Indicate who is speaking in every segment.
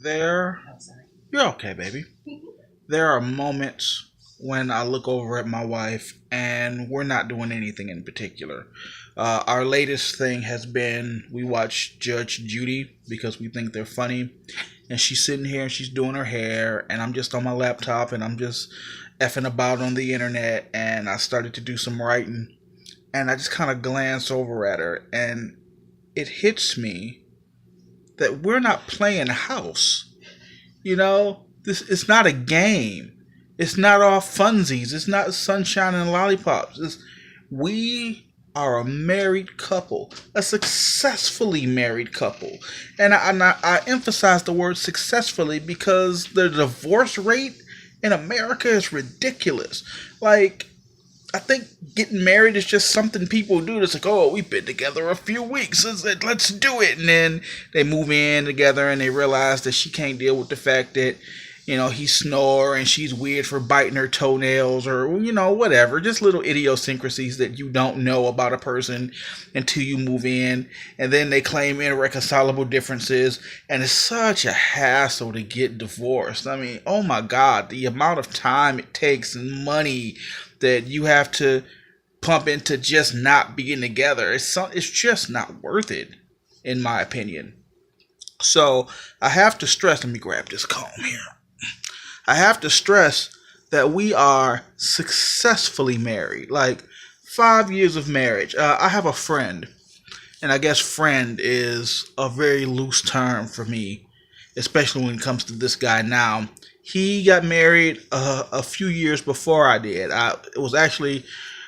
Speaker 1: There, you're okay, baby. There are moments when I look over at my wife and we're not doing anything in particular. Our latest thing has been we watch Judge Judy because we think they're funny, and she's sitting here and she's doing her hair, and I'm just on my laptop and I'm just effing about on the internet, and I started to do some writing, and I just kind of glance over at her, and it hits me that we're not playing house. You know, this it's not a game. It's not all funsies. It's not sunshine and lollipops. We are a married couple, a successfully married couple, and I emphasize the word successfully because the divorce rate in America is ridiculous. Like, I think getting married is just something people do. It's like, oh, we've been together a few weeks. Let's do it. And then they move in together and they realize that she can't deal with the fact that, he snore and she's weird for biting her toenails or, whatever. Just little idiosyncrasies that you don't know about a person until you move in. And then they claim irreconcilable differences. And it's such a hassle to get divorced. I mean, oh my God, the amount of time it takes and money that you have to pump into just not being together. It's just not worth it, in my opinion. So I have to stress. Let me grab this comb here. I have to stress that we are successfully married. Like 5 years of marriage. I have a friend, and I guess friend is a very loose term for me, especially when it comes to this guy now. He got married a few years before I did. It was actually,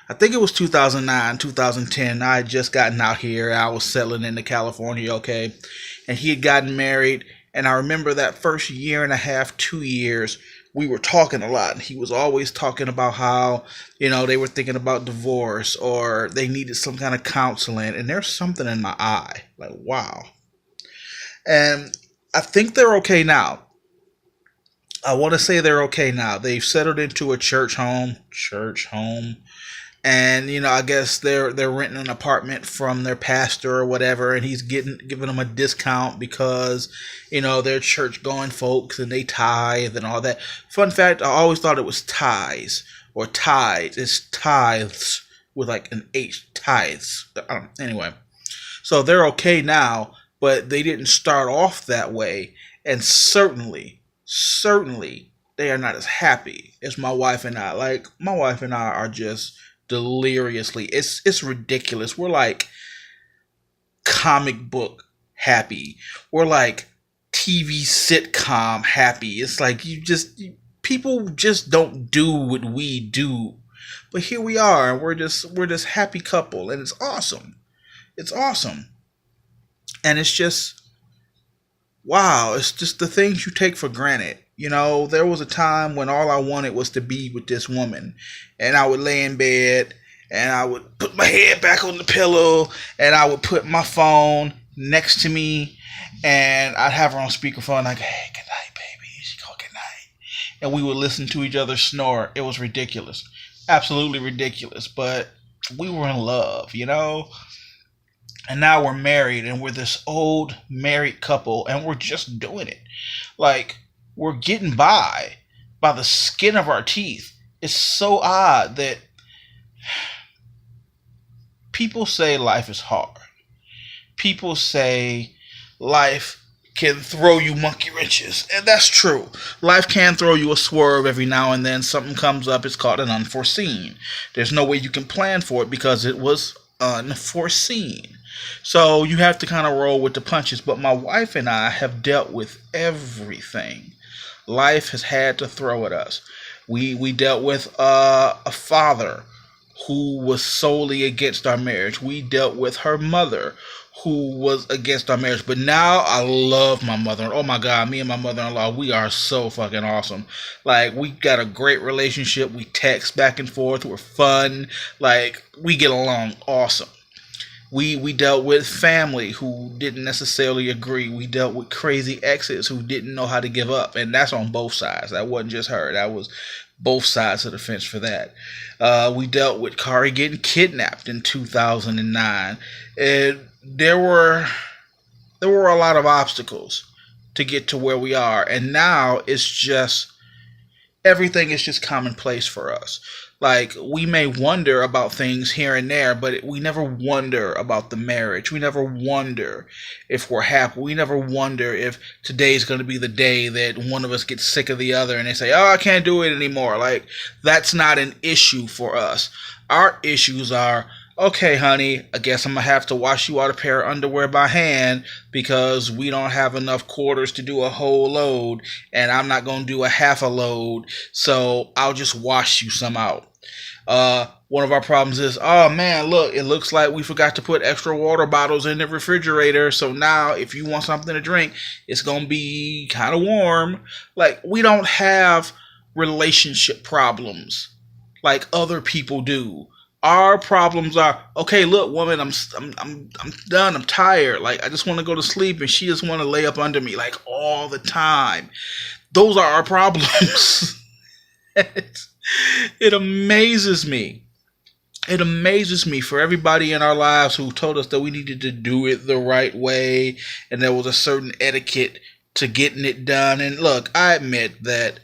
Speaker 1: I think it was 2009, 2010. I had just gotten out here. I was settling into California, okay? And he had gotten married. And I remember that first year and a half, 2 years, we were talking a lot. And he was always talking about how, they were thinking about divorce or they needed some kind of counseling. And there's something in my eye. Like, wow. And I think they're okay now. I want to say they're okay now. They've settled into a church home, and I guess they're renting an apartment from their pastor or whatever, and he's giving them a discount because they're church going folks and they tithe and all that. Fun fact: I always thought it was tithes or tithes. It's tithes with like an H, tithes. Anyway, so they're okay now, but they didn't start off that way, and certainly they are not as happy as my wife and I. Like, my wife and I are just deliriously, it's ridiculous. We're like comic book happy. We're like TV sitcom happy. It's like people just don't do what we do. But here we are, and we're this happy couple, and it's awesome. It's awesome. And it's just wow, it's just the things you take for granted. There was a time when all I wanted was to be with this woman, and I would lay in bed and I would put my head back on the pillow and I would put my phone next to me and I'd have her on speakerphone like, hey, good night, baby. She'd go, good night. And we would listen to each other snore. It was ridiculous. Absolutely ridiculous. But we were in love. And now we're married and we're this old married couple and we're just doing it. Like, we're getting by the skin of our teeth. It's so odd that people say life is hard. People say life can throw you monkey wrenches. And that's true. Life can throw you a swerve every now and then. Something comes up. It's called an unforeseen. There's no way you can plan for it because it was unforeseen. So you have to kind of roll with the punches. But my wife and I have dealt with everything life has had to throw at us. We dealt with a father who was solely against our marriage. We dealt with her mother who was against our marriage. But now I love my mother. Oh my God, me and my mother-in-law, we are so fucking awesome. Like, we got a great relationship. We text back and forth. We're fun. Like, we get along awesome. We dealt with family who didn't necessarily agree. We dealt with crazy exes who didn't know how to give up. And that's on both sides. That wasn't just her. That was both sides of the fence for that. We dealt with Kari getting kidnapped in 2009. And there were a lot of obstacles to get to where we are. And now it's just, everything is just commonplace for us. Like, we may wonder about things here and there, but we never wonder about the marriage. We never wonder if we're happy. We never wonder if today's going to be the day that one of us gets sick of the other and they say, oh, I can't do it anymore. Like, that's not an issue for us. Our issues are, okay, honey, I guess I'm going to have to wash you out a pair of underwear by hand because we don't have enough quarters to do a whole load, and I'm not going to do a half a load, so I'll just wash you some out. One of our problems is, oh man, look, it looks like we forgot to put extra water bottles in the refrigerator, so now if you want something to drink, it's going to be kind of warm. Like, we don't have relationship problems like other people do. Our problems are, okay, look, woman, I'm done. I'm tired. Like, I just want to go to sleep, and she just want to lay up under me, like, all the time. Those are our problems. It amazes me. It amazes me for everybody in our lives who told us that we needed to do it the right way, and there was a certain etiquette to getting it done. And look, I admit that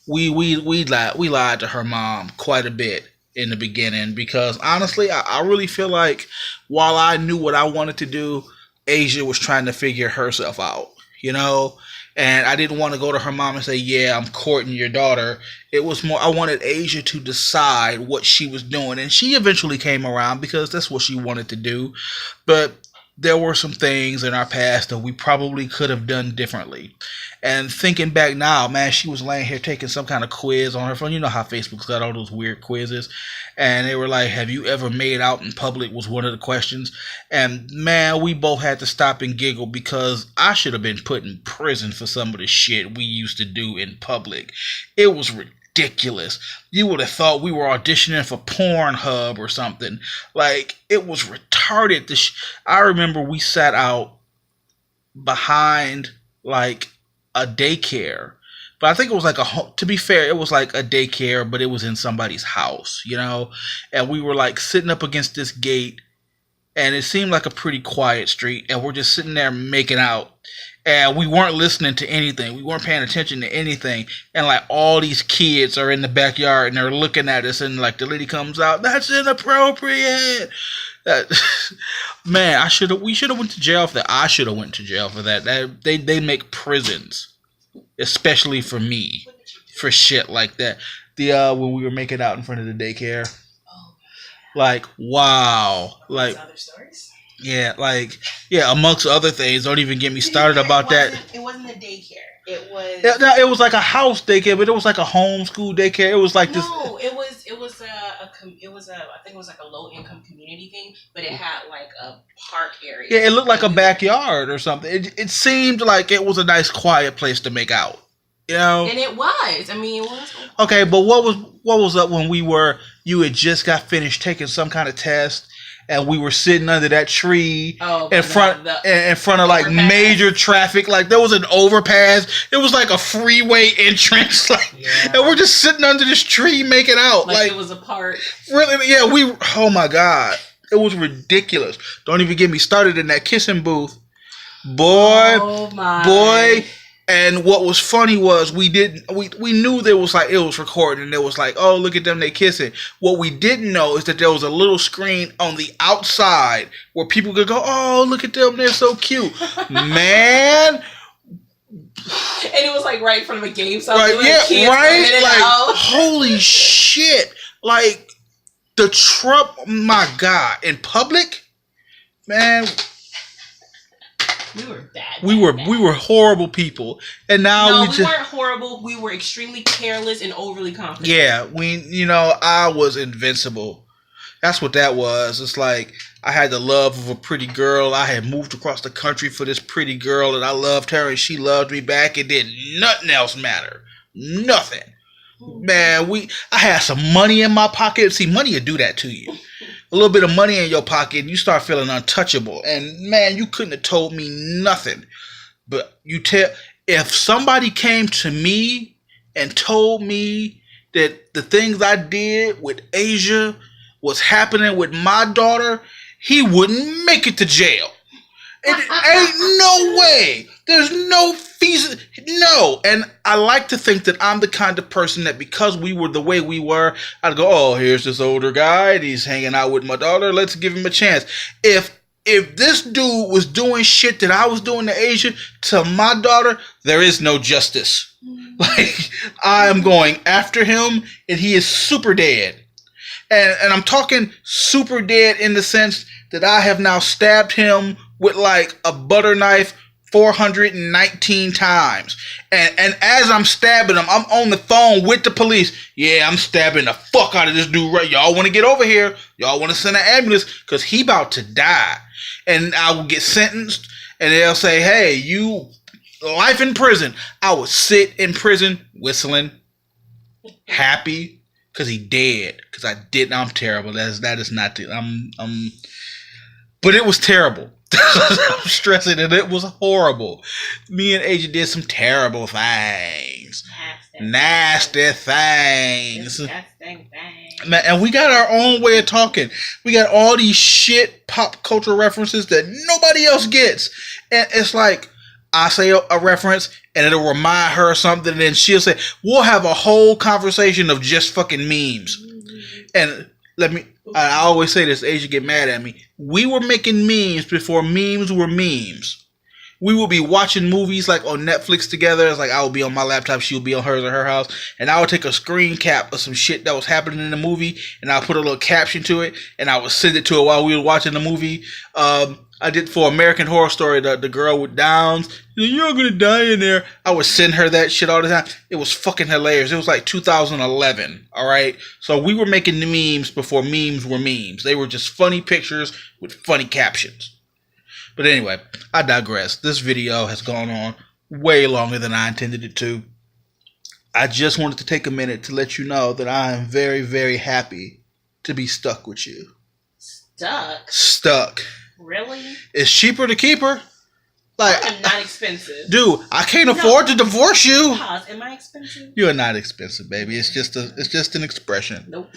Speaker 1: we lied to her mom quite a bit in the beginning, because honestly, I really feel like while I knew what I wanted to do, Asia was trying to figure herself out, you know? And I didn't want to go to her mom and say, yeah, I'm courting your daughter. It was more, I wanted Asia to decide what she was doing. And she eventually came around because that's what she wanted to do. But there were some things in our past that we probably could have done differently. And thinking back now, man, she was laying here taking some kind of quiz on her phone. You know how Facebook's got all those weird quizzes. And they were like, have you ever made out in public was one of the questions. And man, we both had to stop and giggle because I should have been put in prison for some of the shit we used to do in public. It was ridiculous. You would have thought we were auditioning for Pornhub or something. Like, it was retarded. I remember we sat out behind like a daycare, but I think it was like to be fair, it was like a daycare, but it was in somebody's house, you know, and we were like sitting up against this gate, and it seemed like a pretty quiet street, and we're just sitting there making out, and we weren't listening to anything. We weren't paying attention to anything. And like all these kids are in the backyard and they're looking at us, and like the lady comes out, that's inappropriate. Man, we should have went to jail for that. I should have went to jail for that. They make prisons, especially for me, for shit like that. When we were making out in front of the daycare, like, wow, like other stories. Yeah, like, yeah, amongst other things. Don't even get me started about that.
Speaker 2: It wasn't a daycare. It was.
Speaker 1: It was like a house daycare, but it was like a homeschool daycare. It was like this.
Speaker 2: No, it was I think it was like a low income community thing, but it had like a park area.
Speaker 1: Yeah, it looked like a backyard or something. It seemed like it was a nice, quiet place to make out. You know,
Speaker 2: and it was. I mean, it was.
Speaker 1: Okay, but what was up when you had just got finished taking some kind of test, and we were sitting under that tree in front of like major traffic. Like, there was an overpass. It was like a freeway entrance. Like, yeah. And we're just sitting under this tree making out.
Speaker 2: Like it was a park.
Speaker 1: Really? Yeah. Oh my God. It was ridiculous. Don't even get me started in that kissing booth. Boy. And what was funny was we knew there was like, it was recorded, and it was like, oh, look at them, they kissing. What we didn't know is that there was a little screen on the outside where people could go, oh, look at them, they're so cute. Man.
Speaker 2: And it was like right in front of a game. So
Speaker 1: right, yeah, right? Like, holy shit. Like, my God, in public, man.
Speaker 2: We were bad.
Speaker 1: We were horrible people, and now we
Speaker 2: weren't horrible. We were extremely careless and overly confident.
Speaker 1: Yeah, I was invincible. That's what that was. It's like I had the love of a pretty girl. I had moved across the country for this pretty girl, and I loved her, and she loved me back. It did nothing else matter. Nothing. Man, I had some money in my pocket. See, money will do that to you. A little bit of money in your pocket, and you start feeling untouchable. And man, you couldn't have told me nothing. But if somebody came to me and told me that the things I did with Asia was happening with my daughter, he wouldn't make it to jail. It ain't no way. There's no No. And I like to think that I'm the kind of person that because we were the way we were, I'd go, oh, here's this older guy and he's hanging out with my daughter. Let's give him a chance. If this dude was doing shit that I was doing to Asia, to my daughter, there is no justice. Like, I am going after him and he is super dead. And I'm talking super dead in the sense that I have now stabbed him with like a butter knife 419 times. And as I'm stabbing him, I'm on the phone with the police. Yeah, I'm stabbing the fuck out of this dude right. Y'all want to get over here. Y'all want to send an ambulance because he about to die. And I will get sentenced and they'll say, hey, you life in prison. I would sit in prison whistling, happy. Because he dead. Because I didn't. I'm terrible. That is not the. But it was terrible. I'm stressing it. It was horrible. Me and Asia did some terrible things. Nasty things. Man, and we got our own way of talking. We got all these shit pop culture references that nobody else gets. And it's like, I say a reference and it'll remind her of something, and then she'll say, we'll have a whole conversation of just fucking memes. And I always say this, Asia get mad at me. We were making memes before memes were memes. We would be watching movies like on Netflix together. It's like I would be on my laptop, she would be on hers or her house, and I would take a screen cap of some shit that was happening in the movie, and I'll put a little caption to it, and I would send it to her while we were watching the movie. I did for American Horror Story, the girl with Downs. You're gonna die in there. I would send her that shit all the time. It was fucking hilarious. It was like 2011, all right? So we were making the memes before memes were memes. They were just funny pictures with funny captions. But anyway, I digress. This video has gone on way longer than I intended it to. I just wanted to take a minute to let you know that I am very, very happy to be stuck with you. Stuck.
Speaker 2: Really?
Speaker 1: It's cheaper to keep her. Like,
Speaker 2: I'm not expensive.
Speaker 1: Dude, I can't afford to divorce you.
Speaker 2: Pause. Am I expensive?
Speaker 1: You are not expensive, baby. It's just an expression.
Speaker 2: Nope.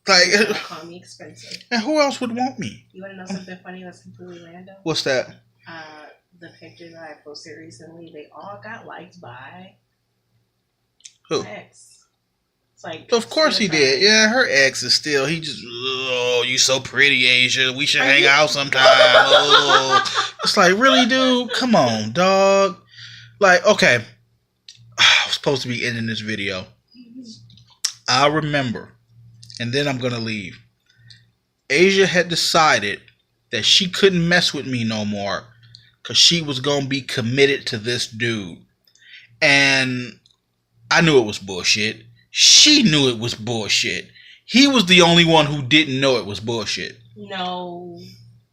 Speaker 1: Like,
Speaker 2: Don't call me expensive.
Speaker 1: And who else would want me?
Speaker 2: You want to know something funny that's completely random?
Speaker 1: What's that?
Speaker 2: The pictures that I posted recently, they all got liked by
Speaker 1: who?
Speaker 2: my ex. It's like,
Speaker 1: of course he did. Yeah, her ex is still. He just, oh, you so pretty, Asia. We should hang out sometime. Oh. It's like, really, dude? Come on, dog. Like, okay. I was supposed to be ending this video. I remember, and then I'm gonna leave. Asia had decided that she couldn't mess with me no more because she was gonna be committed to this dude, and I knew it was bullshit. She knew it was bullshit. He was the only one who didn't know it was bullshit.
Speaker 2: No,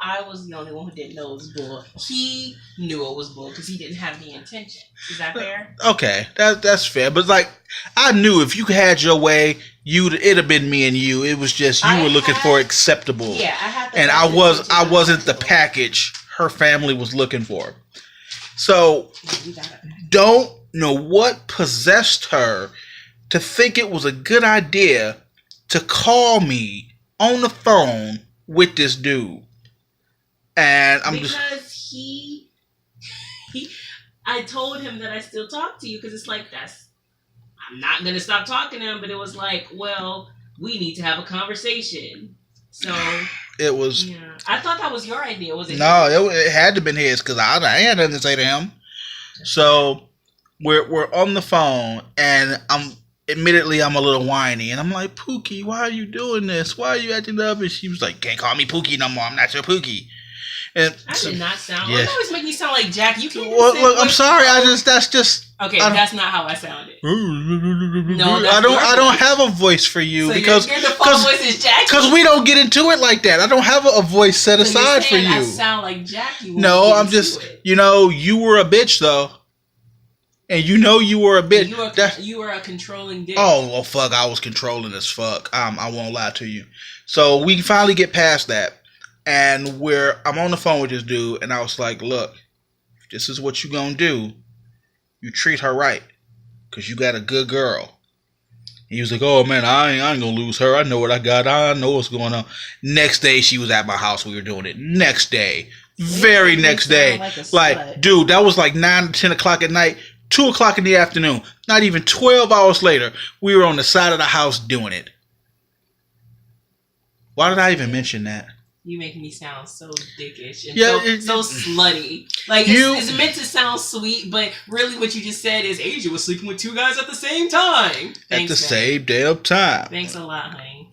Speaker 2: I was the only one who didn't know it was bull. He knew it was bull because he didn't have the intention. Is that fair? Okay,
Speaker 1: that's fair. But like, I knew if you had your way, it'd have been me and you. It was just you were looking for acceptable.
Speaker 2: Yeah, I had.
Speaker 1: And I wasn't the package her family was looking for. So don't know what possessed her to think it was a good idea to call me on the phone with this dude. And
Speaker 2: I told him that I still talk to you because it's like, I'm not going to stop talking to him, but it was like, well, we need to have a conversation. So
Speaker 1: it was,
Speaker 2: yeah. I thought that was your idea. Was it?
Speaker 1: No, it had to have been his because I had nothing to say to him. So we're on the phone and admittedly, I'm a little whiny, and I'm like, Pookie, why are you doing this? Why are you acting up? And she was like, can't call me Pookie no more. I'm not your Pookie. And
Speaker 2: I did not sound. Yeah. You always make me sound like Jack. You can't.
Speaker 1: Well, look, I'm sorry. That's just.
Speaker 2: Okay, that's not how I sounded.
Speaker 1: No, I don't have a voice for you
Speaker 2: so
Speaker 1: because
Speaker 2: your default voice is Jackie.
Speaker 1: Because we don't get into it like that. I don't have a voice set aside for you.
Speaker 2: I sound like Jackie.
Speaker 1: No, I'm just. You were a bitch though. And you were a bitch.
Speaker 2: You were a controlling bitch.
Speaker 1: Oh, well, fuck. I was controlling as fuck. I won't lie to you. So we finally get past that. And I'm on the phone with this dude. And I was like, look, if this is what you gonna do, you treat her right. Because you got a good girl. And he was like, oh, man, I ain't gonna lose her. I know what I got. I know what's going on. Next day, she was at my house. We were doing it. Next day, Very next day. Like, dude, that was like 9 to 10 o'clock at night, 2 o'clock in the afternoon. Not even 12 hours later, we were on the side of the house doing it. Why did I even mention that?
Speaker 2: You make me sound so dickish and so slutty. Like, it's meant to sound sweet, but really what you just said is Asia was sleeping with 2 guys at the same time. Thanks,
Speaker 1: at the same damn time.
Speaker 2: Thanks a lot, honey.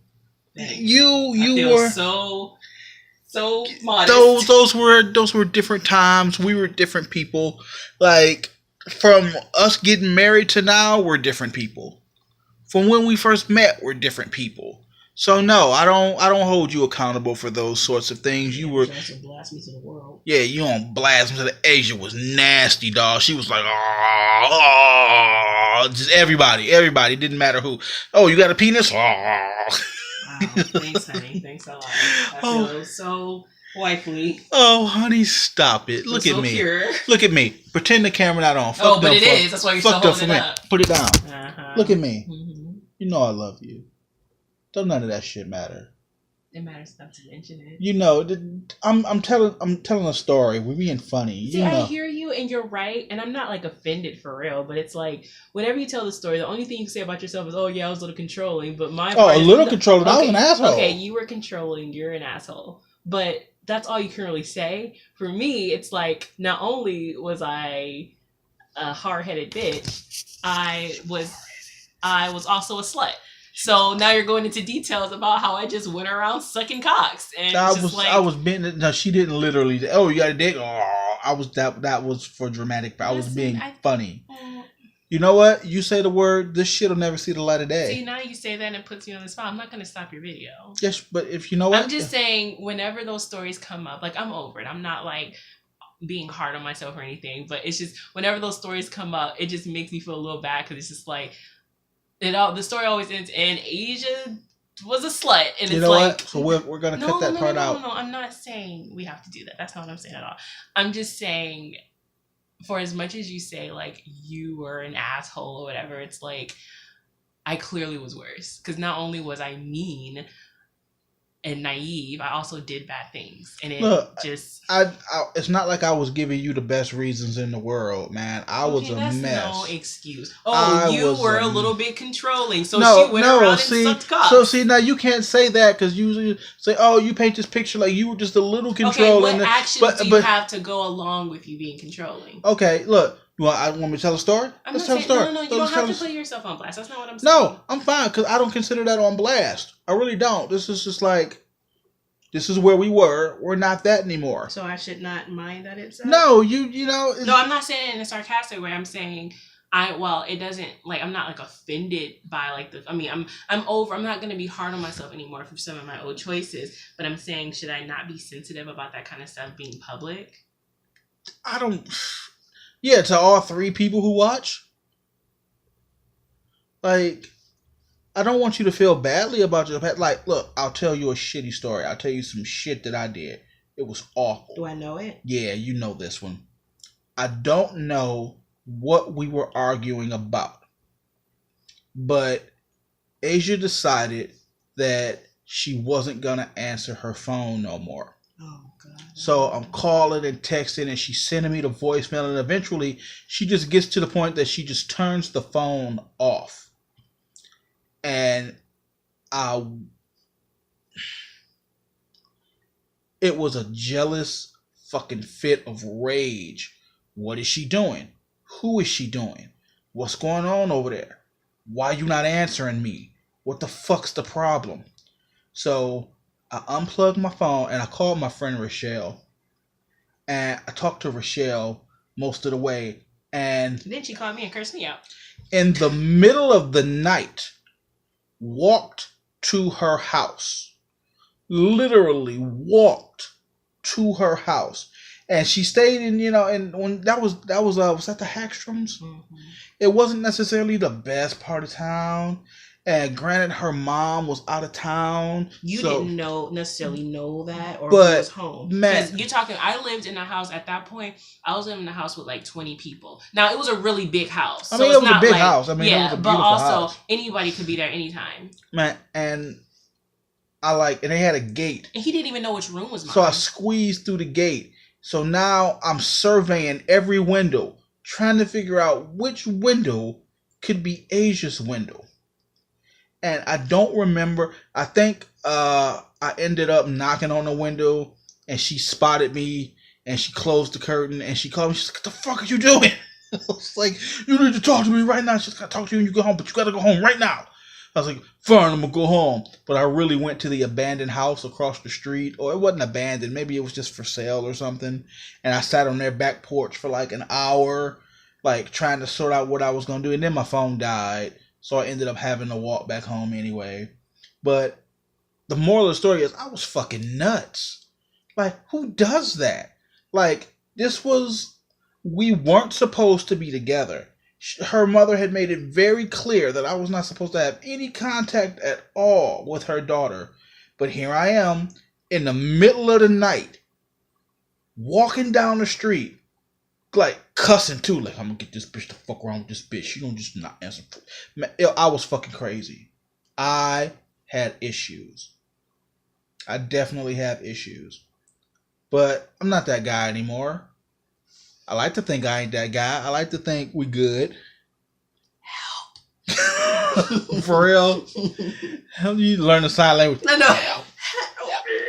Speaker 2: Thanks.
Speaker 1: You were
Speaker 2: so modest.
Speaker 1: Those were different times. We were different people. Like, from us getting married to now, we're different people. From when we first met, we're different people. So no, I don't hold you accountable for those sorts of things. You were
Speaker 2: blast me to the world.
Speaker 1: Yeah, you don't blast me to the Asia was nasty, dog. She was like, oh, just everybody, didn't matter who. Oh, you got a penis? Oh.
Speaker 2: Wow, thanks, honey. Thanks a lot. I feel so wifely.
Speaker 1: Oh, honey, stop it. Look at me. Pure. Look at me. Pretend the camera not on.
Speaker 2: Fuck but it is. That's why you're still holding it up.
Speaker 1: Put it down. Look at me. Mm-hmm. You know I love you. Don't none of that shit matter.
Speaker 2: It matters not to mention it.
Speaker 1: You know, I'm telling a story. We're being funny.
Speaker 2: See, I hear you, and you're right, and I'm not like offended for real. But it's like whenever you tell the story, the only thing you can say about yourself is, "Oh yeah, I was a little controlling." But
Speaker 1: controlling. Okay, I was an asshole.
Speaker 2: Okay, you were controlling. You're an asshole. But that's all you can really say. For me, it's like not only was I a hard-headed bitch, I was also a slut. So now you're going into details about how I just went around sucking cocks, and
Speaker 1: I was being. No, she didn't literally. Oh, you got a dick? Oh, I was that was for dramatic. I was being funny. You know what? You say the word. This shit'll never see the light of day.
Speaker 2: See, now you say that and it puts you on the spot. I'm not going to stop your video.
Speaker 1: Yes, but if you know what,
Speaker 2: I'm just saying. Whenever those stories come up, like I'm over it. I'm not like being hard on myself or anything, but it's just whenever those stories come up, it just makes me feel a little bad because it's just like. The story always ends, and Asia was a slut, and
Speaker 1: you know what? So we're gonna cut that part out.
Speaker 2: No, I'm not saying we have to do that. That's not what I'm saying at all. I'm just saying, for as much as you say like you were an asshole or whatever, it's like I clearly was worse because not only was I mean and naive, I also did bad things, and it
Speaker 1: it's not like I was giving you the best reasons in the world, man. I was a mess.
Speaker 2: No excuse. Oh, you were a little bit controlling, so she went around and sucked cocks.
Speaker 1: So see, now you can't say that because you say, "Oh, you paint this picture like you were just a little controlling."
Speaker 2: Okay, what actions do you have to go along with you being controlling?
Speaker 1: Okay, look. Want me to tell a story?
Speaker 2: Let's tell a story. No, you don't have to put yourself on blast. That's not what I'm saying.
Speaker 1: No, I'm fine because I don't consider that on blast. I really don't. This is just like, this is where we were. We're not that anymore.
Speaker 2: So I should not mind that it's...
Speaker 1: No, you know...
Speaker 2: No, I'm not saying it in a sarcastic way. I'm saying... it doesn't, like, I'm not, like, offended by, like, I'm over, I'm not going to be hard on myself anymore for some of my old choices, but I'm saying, should I not be sensitive about that kind of stuff being public?
Speaker 1: I don't... Yeah, to all 3 people who watch. Like, I don't want you to feel badly about your pet. Like, look, I'll tell you a shitty story. I'll tell you some shit that I did. It was awful.
Speaker 2: Do I know it?
Speaker 1: Yeah, you know this one. I don't know what we were arguing about, but Asia decided that she wasn't going to answer her phone no more.
Speaker 2: Oh, God.
Speaker 1: So I'm calling and texting, and she's sending me the voicemail, and eventually she just gets to the point that she just turns the phone off. And it was a jealous fucking fit of rage. What is she doing? Who is she doing? What's going on over there? Why you not answering me? What the fuck's the problem? So I unplugged my phone and I called my friend Rochelle. And I talked to Rochelle most of the way. And
Speaker 2: then she called me and cursed me out.
Speaker 1: In the middle of the night, walked to her house. Literally walked to her house. And she stayed in, and when was that the Hackstroms? Mm-hmm. It wasn't necessarily the best part of town. And granted, her mom was out of town.
Speaker 2: You didn't necessarily know that, or but was home. Man, you're talking. I lived in a house at that point. I was living in a house with like 20 people. Now it was a really big house.
Speaker 1: I mean, it was a big house. I mean,
Speaker 2: yeah,
Speaker 1: it was a
Speaker 2: but also
Speaker 1: house.
Speaker 2: Anybody could be there anytime.
Speaker 1: Man, and and they had a gate.
Speaker 2: And he didn't even know which room was mine.
Speaker 1: So I squeezed through the gate, So now I'm surveying every window, trying to figure out which window could be Asia's window. And I don't remember. I think I ended up knocking on the window, and she spotted me, and she closed the curtain, and she called me. She's like, "What the fuck are you doing?" I was like, "You need to talk to me right now." She's gotta talk to you when you go home, but you gotta go home right now. I was like, "Fine, I'm gonna go home." But I really went to the abandoned house across the street, or it wasn't abandoned. Maybe it was just for sale or something. And I sat on their back porch for like an hour, like trying to sort out what I was gonna do. And then my phone died, so I ended up having to walk back home anyway. But the moral of the story is, I was fucking nuts. Like, who does that? Like, we weren't supposed to be together. Her mother had made it very clear that I was not supposed to have any contact at all with her daughter. But here I am in the middle of the night, walking down the street, like cussing too. Like, I'm gonna get this bitch the fuck around with this bitch. She gonna just not answer. Man, I was fucking crazy. I had issues. I definitely have issues. But I'm not that guy anymore. I like to think I ain't that guy. I like to think we good. Help. For real? How do you learn the sign language?
Speaker 2: No.
Speaker 1: Help.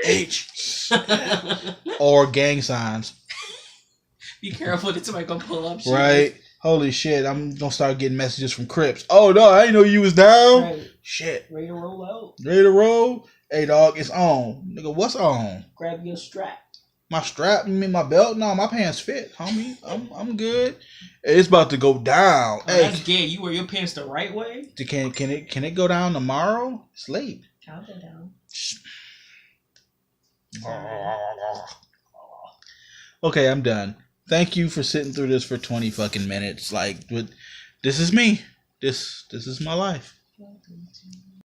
Speaker 1: H. Or gang signs.
Speaker 2: Be careful that somebody gonna pull up.
Speaker 1: Right? Holy shit, I'm gonna start getting messages from Crips. Oh no, I didn't know you was down.
Speaker 2: Right.
Speaker 1: Shit.
Speaker 2: Ready to roll out.
Speaker 1: Ready to roll? Hey dog, it's on. Nigga, what's on?
Speaker 2: Grab your strap.
Speaker 1: My strap? You mean my belt? No, my pants fit, homie. I'm good. It's about to go down.
Speaker 2: Oh,
Speaker 1: hey,
Speaker 2: that's gay. You wear your pants the right way.
Speaker 1: Can it go down tomorrow? It's late.
Speaker 2: I'll go down.
Speaker 1: Okay, I'm done. Thank you for sitting through this for 20 fucking minutes. Like, this is me. This is my life.